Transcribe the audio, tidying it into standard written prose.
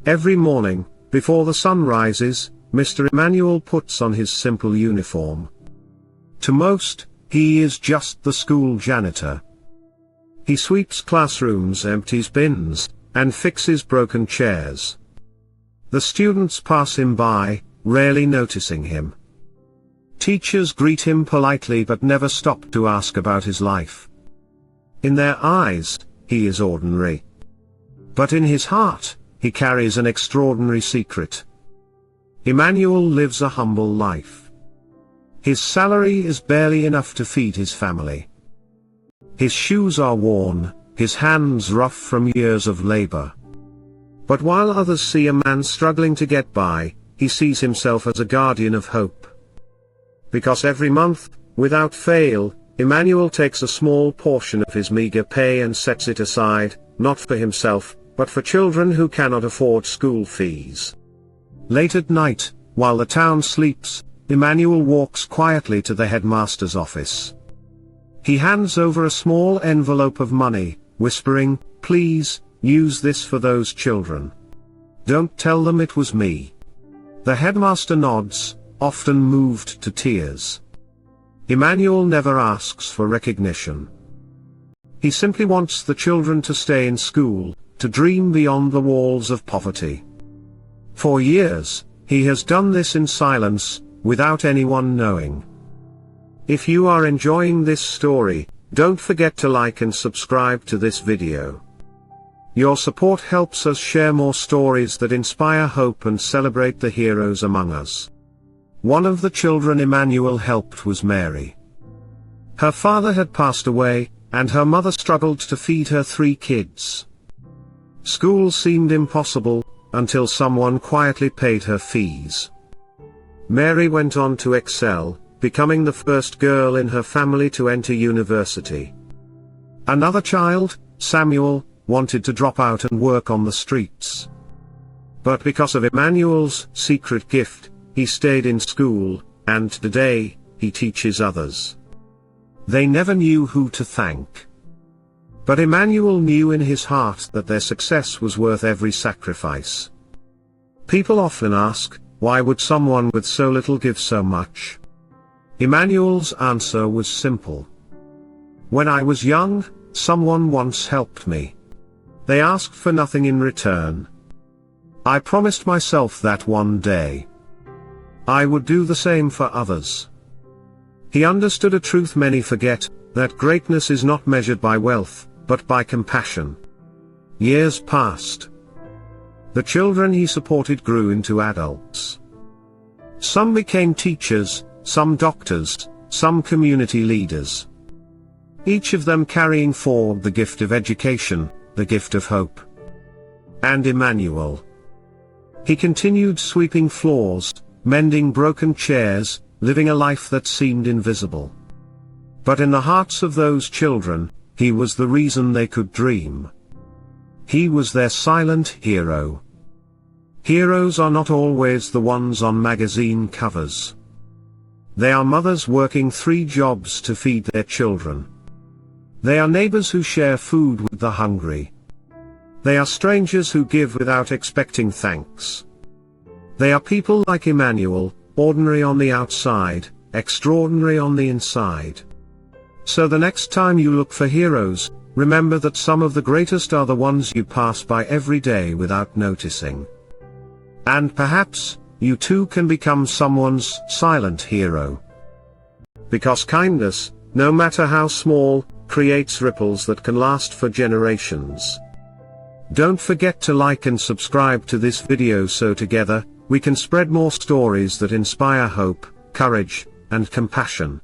Every morning, before the sun rises, Mr. Emmanuel puts on his simple uniform. To most, he is just the school janitor. He sweeps classrooms, empties bins, and fixes broken chairs. The students pass him by, rarely noticing him. Teachers greet him politely but never stop to ask about his life. In their eyes, he is ordinary. But in his heart, he carries an extraordinary secret. Emmanuel lives a humble life. His salary is barely enough to feed his family. His shoes are worn, his hands rough from years of labor. But while others see a man struggling to get by, he sees himself as a guardian of hope. Because every month, without fail, Emmanuel takes a small portion of his meager pay and sets it aside, not for himself, but for children who cannot afford school fees. Late at night, while the town sleeps, Emmanuel walks quietly to the headmaster's office. He hands over a small envelope of money, whispering, "Please, use this for those children. Don't tell them it was me." The headmaster nods, often moved to tears. Emmanuel never asks for recognition. He simply wants the children to stay in school, to dream beyond the walls of poverty. For years, he has done this in silence, without anyone knowing. If you are enjoying this story, don't forget to like and subscribe to this video. Your support helps us share more stories that inspire hope and celebrate the heroes among us. One of the children Emmanuel helped was Mary. Her father had passed away, and her mother struggled to feed her 3 kids. School seemed impossible, until someone quietly paid her fees. Mary went on to excel, becoming the first girl in her family to enter university. Another child, Samuel, wanted to drop out and work on the streets. But because of Emmanuel's secret gift, he stayed in school, and today, he teaches others. They never knew who to thank. But Emmanuel knew in his heart that their success was worth every sacrifice. People often ask, why would someone with so little give so much? Emmanuel's answer was simple. When I was young, someone once helped me. They asked for nothing in return. I promised myself that one day I would do the same for others. He understood a truth many forget, that greatness is not measured by wealth, but by compassion. Years passed. The children he supported grew into adults. Some became teachers, some doctors, some community leaders. Each of them carrying forward the gift of education, the gift of hope. And Emmanuel. He continued sweeping floors, mending broken chairs, living a life that seemed invisible. But in the hearts of those children, he was the reason they could dream. He was their silent hero. Heroes are not always the ones on magazine covers. They are mothers working 3 jobs to feed their children. They are neighbors who share food with the hungry. They are strangers who give without expecting thanks. They are people like Emmanuel, ordinary on the outside, extraordinary on the inside. So the next time you look for heroes, remember that some of the greatest are the ones you pass by every day without noticing. And perhaps, you too can become someone's silent hero. Because kindness, no matter how small, creates ripples that can last for generations. Don't forget to like and subscribe to this video so together, we can spread more stories that inspire hope, courage, and compassion.